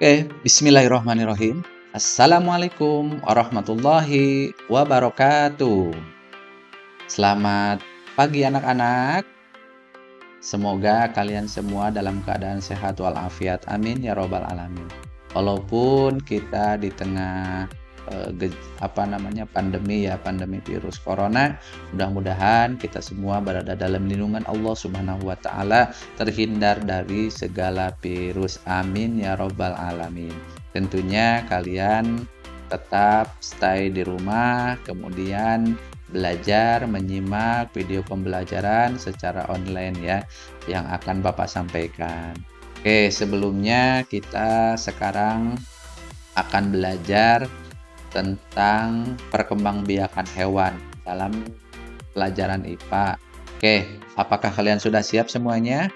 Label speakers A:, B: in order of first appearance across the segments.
A: Oke, bismillahirrahmanirrahim. Assalamualaikum warahmatullahi wabarakatuh. Selamat pagi anak-anak. Semoga kalian semua dalam keadaan sehat walafiat. Amin ya robbal alamin. Walaupun kita di tengah pandemi ya, pandemi virus corona, mudah-mudahan kita semua berada dalam lindungan Allah Subhanahu wa taala, terhindar dari segala virus. Amin ya robbal alamin. Tentunya kalian tetap stay di rumah, kemudian belajar menyimak video pembelajaran secara online ya yang akan Bapak sampaikan. Oke, sebelumnya kita sekarang akan belajar tentang perkembangbiakan hewan dalam pelajaran IPA. Oke, apakah kalian sudah siap semuanya?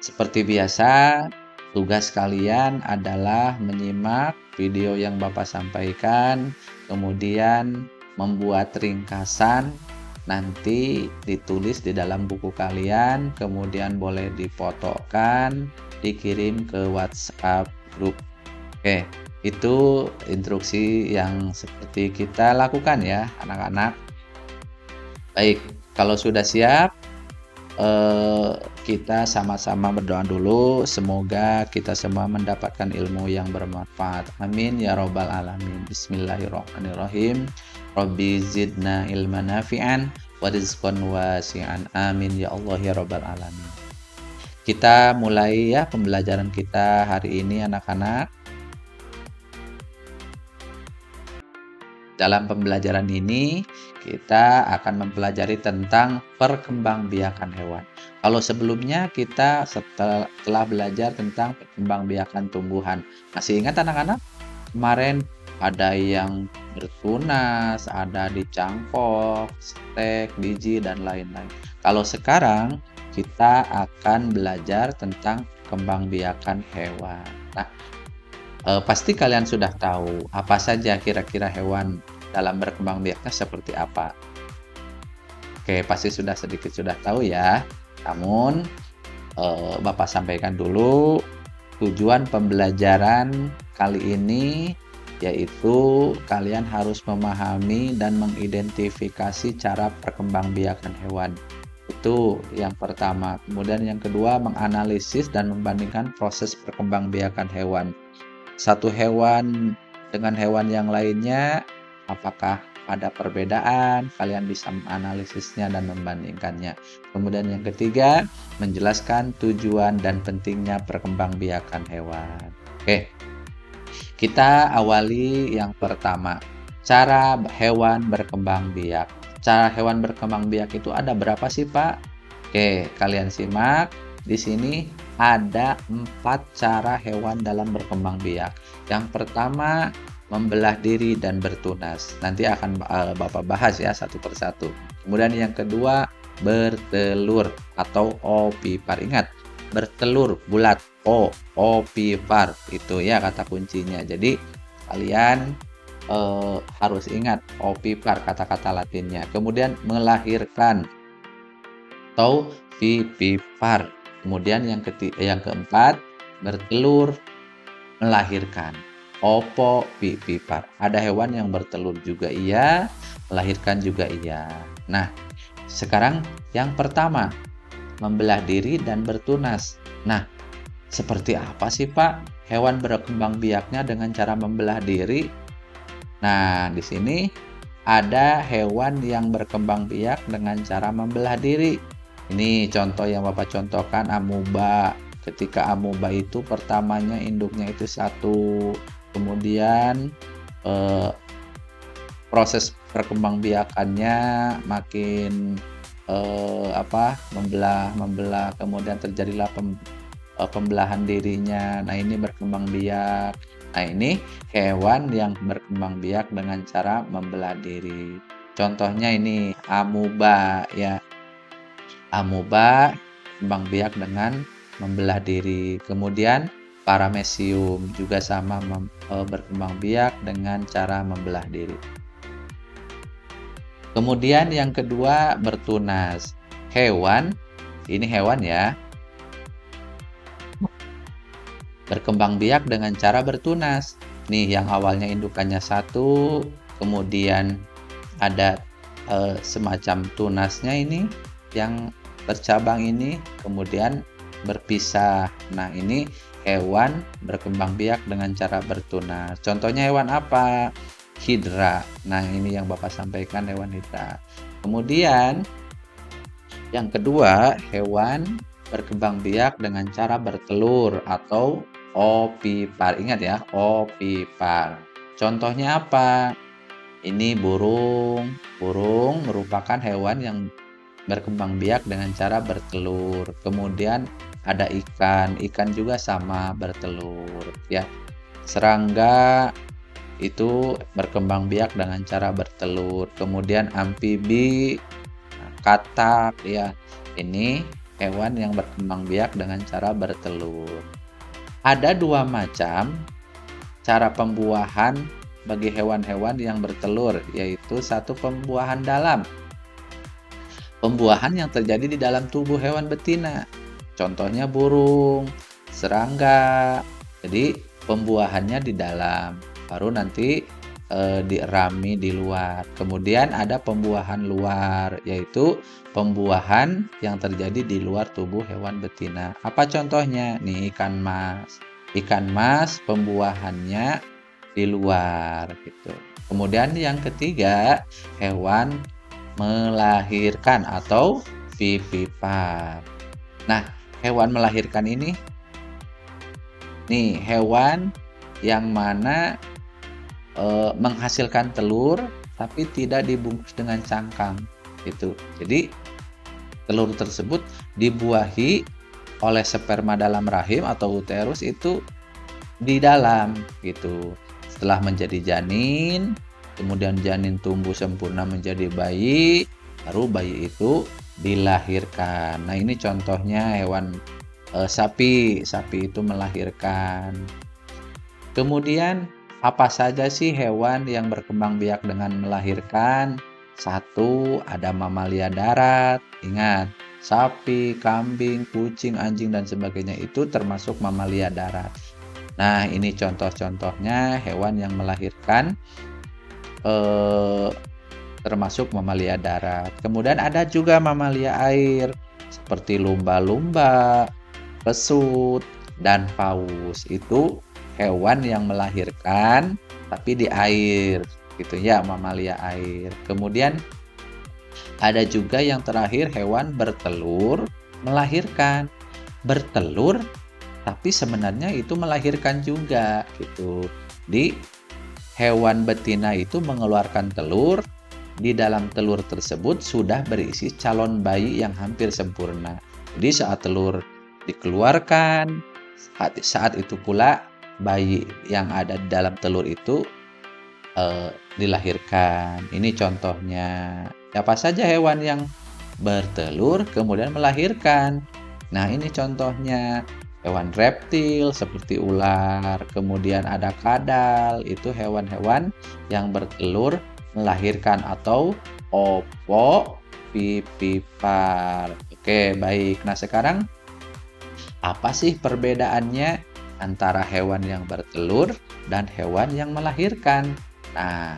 A: Seperti biasa, tugas kalian adalah menyimak video yang Bapak sampaikan, kemudian membuat ringkasan, nanti ditulis di dalam buku kalian, kemudian boleh difotokan, dikirim ke WhatsApp grup. Oke, itu instruksi yang seperti kita lakukan ya, anak-anak. Baik, kalau sudah siap, kita sama-sama berdoa dulu. Semoga kita semua mendapatkan ilmu yang bermanfaat. Amin ya robbal alamin. Bismillahirrahmanirrahim. Rabbi zidna ilman nafi'an wa rizqan wasi'an. Amin ya Allah ya robbal alamin. Kita mulai ya pembelajaran kita hari ini anak-anak. Dalam pembelajaran ini, kita akan mempelajari tentang perkembangbiakan hewan. Kalau sebelumnya kita setelah belajar tentang perkembangbiakan tumbuhan. Masih ingat anak-anak? Kemarin ada yang bertunas, ada dicangkok, stek, biji, dan lain-lain. Kalau sekarang kita akan belajar tentang perkembangbiakan hewan. Nah, pasti kalian sudah tahu apa saja kira-kira hewan dalam berkembang biaknya seperti apa. Oke, pasti sudah tahu ya. Namun Bapak sampaikan dulu tujuan pembelajaran kali ini, yaitu kalian harus memahami dan mengidentifikasi cara perkembangbiakan hewan. Itu yang pertama. Kemudian yang kedua, menganalisis dan membandingkan proses perkembangbiakan hewan. Satu hewan dengan hewan yang lainnya, apakah ada perbedaan? Kalian bisa menganalisisnya dan membandingkannya. Kemudian yang ketiga, menjelaskan tujuan dan pentingnya perkembangbiakan hewan. Oke, kita awali yang pertama. Cara hewan berkembang biak. Cara hewan berkembang biak itu ada berapa sih, Pak? Oke, kalian simak. Di sini ada 4 cara hewan dalam berkembang biak. Yang pertama, membelah diri dan bertunas. Nanti akan Bapak bahas ya satu persatu. Kemudian yang kedua, bertelur atau ovipar. Ingat, bertelur bulat, ovipar. Itu ya kata kuncinya. Jadi kalian harus ingat ovipar kata-kata latinnya. Kemudian melahirkan atau vivipar. Kemudian yang keempat, bertelur, melahirkan. Ovovivipar. Ada hewan yang bertelur juga iya, melahirkan juga iya. Nah, sekarang yang pertama, membelah diri dan bertunas. Nah, seperti apa sih Pak hewan berkembang biaknya dengan cara membelah diri? Nah, di sini ada hewan yang berkembang biak dengan cara membelah diri. Ini contoh yang Bapak contohkan, amuba. Ketika amuba itu pertamanya induknya itu satu, kemudian proses perkembangbiakannya makin membelah, kemudian terjadilah pembelahan dirinya. Nah, ini berkembang biak. Nah, ini hewan yang berkembang biak dengan cara membelah diri. Contohnya ini amuba ya. Amuba berkembang biak dengan membelah diri. Kemudian paramecium juga sama berkembang biak dengan cara membelah diri. Kemudian yang kedua, bertunas. Hewan, ini hewan ya, berkembang biak dengan cara bertunas. Nih, yang awalnya indukannya satu, kemudian ada semacam tunasnya ini yang bercabang ini, kemudian berpisah. Nah, ini hewan berkembang biak dengan cara bertunas. Contohnya hewan apa? Hidra. Nah, ini yang Bapak sampaikan, hewan hidra. Kemudian yang kedua, hewan berkembang biak dengan cara bertelur atau ovipar. Ingat ya, ovipar. Contohnya apa? Ini burung. Burung merupakan hewan yang berkembang biak dengan cara bertelur. Kemudian ada ikan. Ikan juga sama bertelur, ya. Serangga itu berkembang biak dengan cara bertelur. Kemudian amfibi, katak, ya. Ini hewan yang berkembang biak dengan cara bertelur. Ada dua macam cara pembuahan bagi hewan-hewan yang bertelur, yaitu satu pembuahan dalam. Pembuahan yang terjadi di dalam tubuh hewan betina. Contohnya burung, serangga. Jadi pembuahannya di dalam, baru nanti dirami di luar. Kemudian ada pembuahan luar, yaitu pembuahan yang terjadi di luar tubuh hewan betina. Apa contohnya? Nih, ikan mas. Ikan mas pembuahannya di luar gitu. Kemudian yang ketiga, hewan melahirkan atau vivipar. Nah, hewan melahirkan ini nih hewan yang mana menghasilkan telur tapi tidak dibungkus dengan cangkang gitu. Jadi telur tersebut dibuahi oleh sperma dalam rahim atau uterus itu di dalam gitu. Setelah menjadi janin, kemudian janin tumbuh sempurna menjadi bayi, baru bayi itu dilahirkan. Nah, ini contohnya hewan sapi. Sapi itu melahirkan. Kemudian apa saja sih hewan yang berkembang biak dengan melahirkan? Satu, ada mamalia darat. Ingat, sapi, kambing, kucing, anjing, dan sebagainya itu termasuk mamalia darat. Nah, ini contoh-contohnya hewan yang melahirkan termasuk mamalia darat. Kemudian ada juga mamalia air seperti lumba-lumba, pesut, dan paus. Itu hewan yang melahirkan tapi di air gitu ya, mamalia air. Kemudian ada juga yang terakhir hewan bertelur melahirkan. Bertelur tapi sebenarnya itu melahirkan juga gitu. Di hewan betina itu mengeluarkan telur, di dalam telur tersebut sudah berisi calon bayi yang hampir sempurna. Jadi saat telur dikeluarkan, saat itu pula bayi yang ada di dalam telur itu dilahirkan. Ini contohnya. Apa saja hewan yang bertelur kemudian melahirkan? Nah, ini contohnya. Hewan reptil seperti ular, kemudian ada kadal, itu hewan-hewan yang bertelur melahirkan atau ovovivipar. Oke, baik. Nah, sekarang apa sih perbedaannya antara hewan yang bertelur dan hewan yang melahirkan? Nah,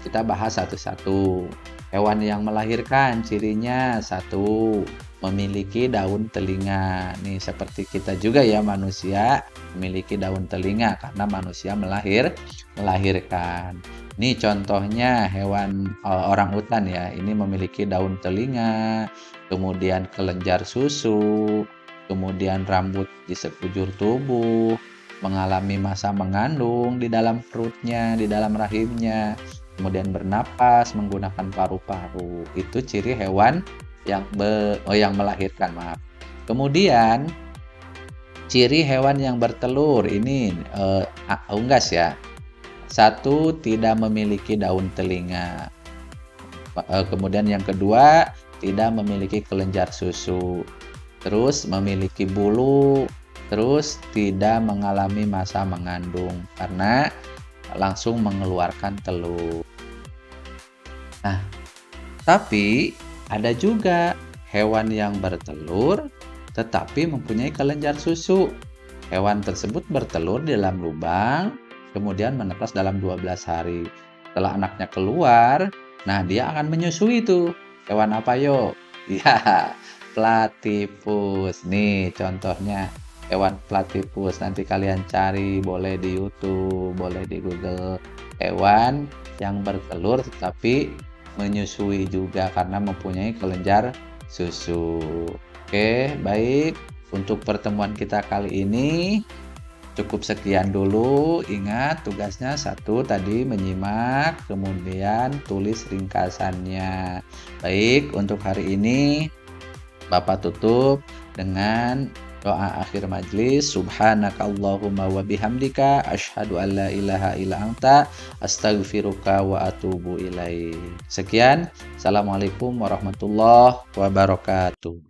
A: kita bahas satu-satu. Hewan yang melahirkan cirinya satu, memiliki daun telinga. Nih seperti kita juga ya, manusia memiliki daun telinga karena manusia melahirkan. Nih contohnya hewan orangutan ya. Ini memiliki daun telinga, kemudian kelenjar susu, kemudian rambut di sekujur tubuh, mengalami masa mengandung di dalam perutnya, di dalam rahimnya, kemudian bernapas menggunakan paru-paru. Itu ciri hewan yang melahirkan, maaf. Kemudian ciri hewan yang bertelur ini unggas ya. Satu, tidak memiliki daun telinga. Kemudian yang kedua, tidak memiliki kelenjar susu. Terus memiliki bulu, terus tidak mengalami masa mengandung karena langsung mengeluarkan telur. Nah, tapi ada juga hewan yang bertelur tetapi mempunyai kelenjar susu. Hewan tersebut bertelur di dalam lubang, kemudian menetas dalam 12 hari. Setelah anaknya keluar, nah dia akan menyusui tuh. Hewan apa yo? Ya, platypus. Nih contohnya hewan platypus. Nanti kalian cari, boleh di YouTube, boleh di Google. Hewan yang bertelur tetapi menyusui juga karena mempunyai kelenjar susu. Oke, baik. Untuk pertemuan kita kali ini cukup sekian dulu. Ingat tugasnya satu tadi menyimak, kemudian tulis ringkasannya. Baik, untuk hari ini Bapak tutup dengan doa akhir majlis. Subhanakallahumma wa bihamdika asyhadu an la ilaha illa anta astaghfiruka wa atubu ilaik. Sekian. Assalamualaikum warahmatullahi wabarakatuh.